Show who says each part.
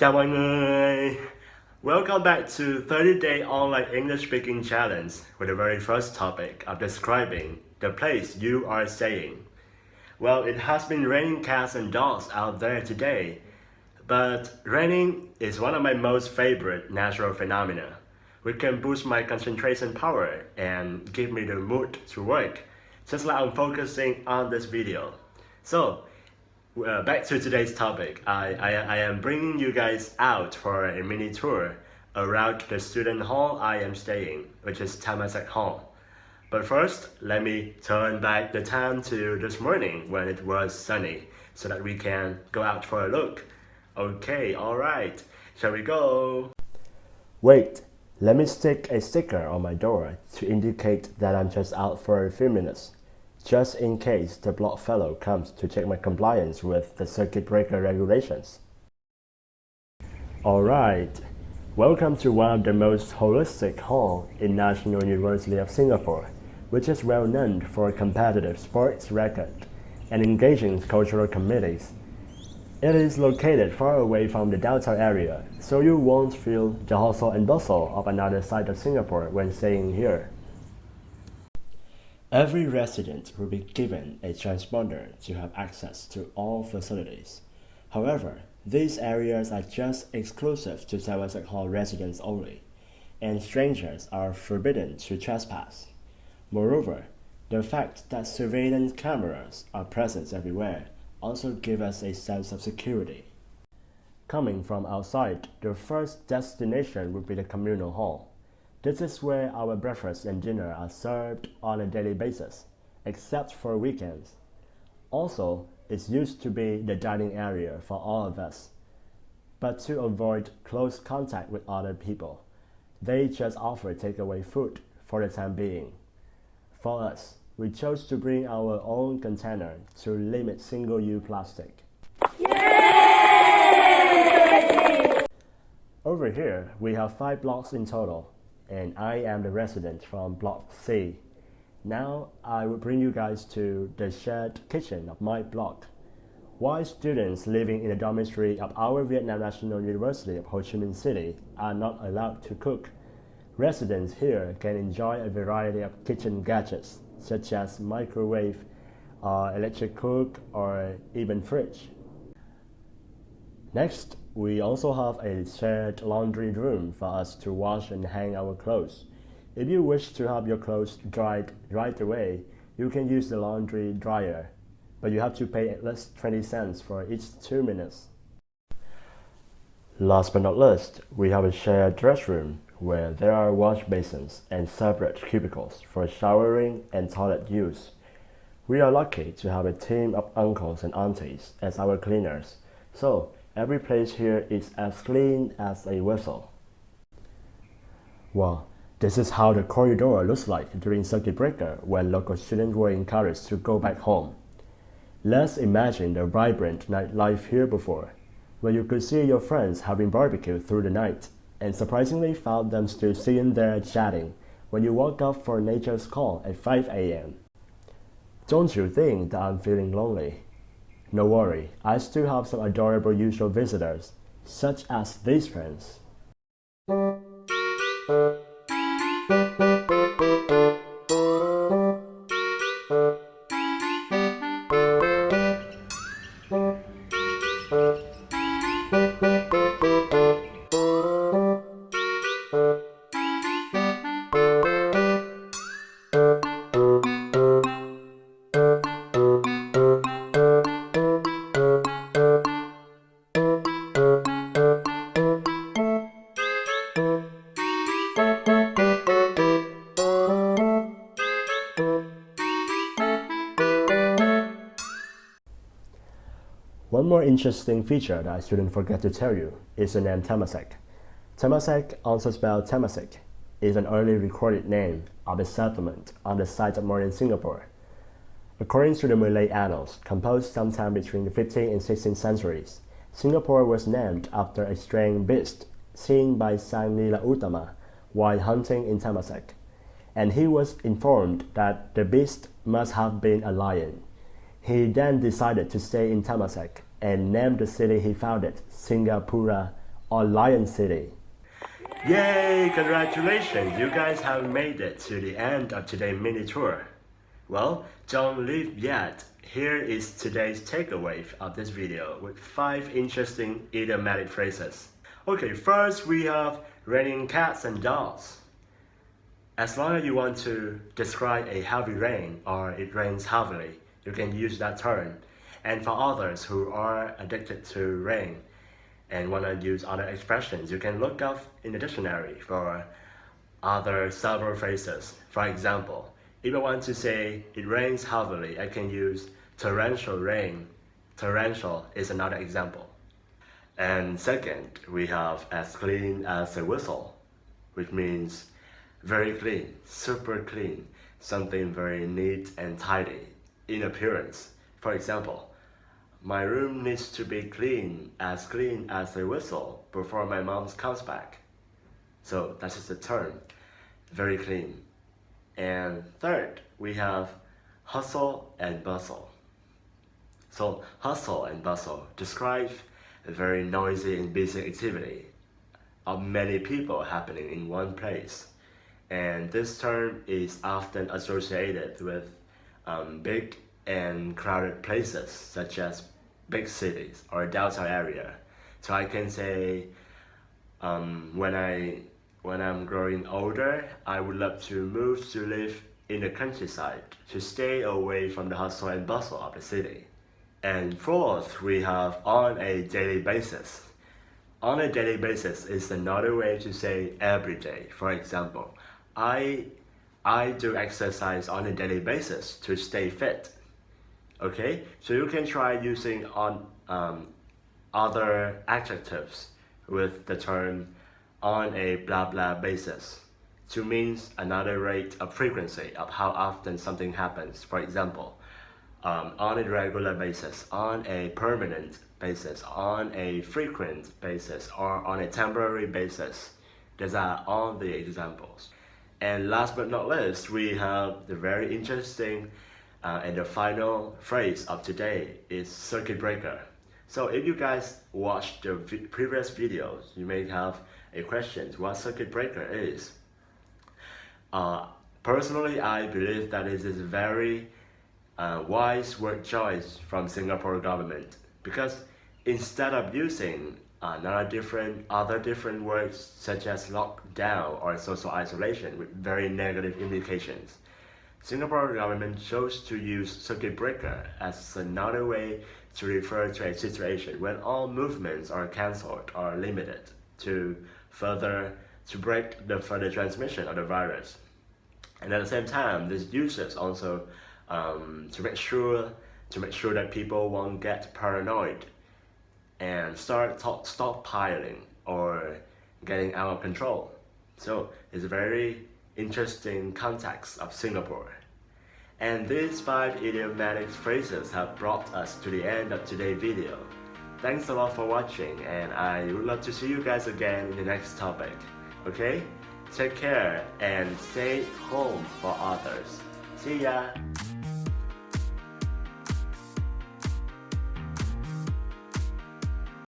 Speaker 1: Chào mọi người! Welcome back to 30-day online English speaking challenge with the very first topic of describing the place you are staying. Well, it has been raining cats and dogs out there today, but raining is one of my most favorite natural phenomena, which can boost my concentration power and give me the mood to work, just like I'm focusing on this video. So, back to today's topic. I am bringing you guys out for a mini tour around the student hall I am staying, which is Temasek Hall. But first, let me turn back the time to this morning when it was sunny so that we can go out for a look. Okay, alright, shall we go? Wait, let me stick a sticker on my door to indicate that I'm just out for a few minutes, just in case the block fellow comes to check my compliance with the circuit breaker regulations. Alright, welcome to one of the most holistic hall in National University of Singapore, which is well known for competitive sports record and engaging cultural committees. It is located far away from the downtown area, so you won't feel the hustle and bustle of another side of Singapore when staying here. Every resident will be given a transponder to have access to all facilities. However, these areas are just exclusive to Temasek Hall residents only, and strangers are forbidden to trespass. Moreover, the fact that surveillance cameras are present everywhere also gives us a sense of security. Coming from outside, the first destination would be the communal hall. This is where our breakfast and dinner are served on a daily basis, except for weekends. Also, it used to be the dining area for all of us. But to avoid close contact with other people, they just offer takeaway food for the time being. For us, we chose to bring our own container to limit single-use plastic. Yay! Over here, we have 5 blocks in total, and I am the resident from Block C. Now, I will bring you guys to the shared kitchen of my block. While students living in the dormitory of our Vietnam National University of Ho Chi Minh City are not allowed to cook, residents here can enjoy a variety of kitchen gadgets, such as microwave, electric cook, or even fridge. Next, we also have a shared laundry room for us to wash and hang our clothes. If you wish to have your clothes dried right away, you can use the laundry dryer, but you have to pay at least 20 cents for each 2 minutes. Last but not least, we have a shared restroom where there are wash basins and separate cubicles for showering and toilet use. We are lucky to have a team of uncles and aunties as our cleaners, so every place here is as clean as a whistle. Well, this is how the corridor looks like during circuit breaker when local students were encouraged to go back home. Let's imagine the vibrant nightlife here before, where you could see your friends having barbecue through the night, and surprisingly found them still sitting there chatting when you woke up for nature's call at 5 a.m. Don't you think that I'm feeling lonely? No worry, I still have some adorable usual visitors, such as these friends. One more interesting feature that I shouldn't forget to tell you is the name Temasek. Temasek, also spelled Temasek, is an early recorded name of a settlement on the site of modern Singapore. According to the Malay annals, composed sometime between the 15th and 16th centuries, Singapore was named after a strange beast seen by Sang Nila Utama while hunting in Temasek, and he was informed that the beast must have been a lion. He then decided to stay in Temasek and named the city he founded Singapura, or Lion City. Yay! Congratulations! You guys have made it to the end of today's mini tour. Well, don't leave yet. Here is today's takeaway of this video with 5 interesting idiomatic phrases. Okay, first we have raining cats and dogs. As long as you want to describe a heavy rain or it rains heavily, you can use that term. And for others who are addicted to rain and want to use other expressions, you can look up in the dictionary for other several phrases. For example, if I want to say it rains heavily, I can use torrential rain. Torrential is another example. And second, we have as clean as a whistle, which means very clean, super clean, something very neat and tidy in appearance. For example, my room needs to be clean as a whistle before my mom comes back. So that is the term, very clean. And third, we have hustle and bustle. So hustle and bustle describe a very noisy and busy activity of many people happening in one place. And this term is often associated with big and crowded places such as big cities or downtown area. So I can say when I'm growing older, I would love to move to live in the countryside to stay away from the hustle and bustle of the city. And fourth, we have on a daily basis. On a daily basis is another way to say every day. For example, I do exercise on a daily basis to stay fit. Okay, so you can try using on other adjectives with the term on a blah blah basis to mean another rate of frequency of how often something happens. For example, on a regular basis, on a permanent basis, on a frequent basis, or on a temporary basis. These are all the examples. And last but not least, we have the very interesting and the final phrase of today is circuit breaker. So if you guys watched the previous videos, you may have a question what circuit breaker is. Personally, I believe that it is a very wise word choice from Singapore government, because instead of using other different words such as lockdown or social isolation with very negative implications, Singapore government chose to use circuit breaker as another way to refer to a situation when all movements are cancelled or limited to break the further transmission of the virus. And at the same time, this uses also to make sure that people won't get paranoid and start stockpiling or getting out of control. So it's a very interesting context of Singapore. And these 5 idiomatic phrases have brought us to the end of today's video. Thanks a lot for watching, and I would love to see you guys again in the next topic. Okay? Take care and stay home for others. See ya!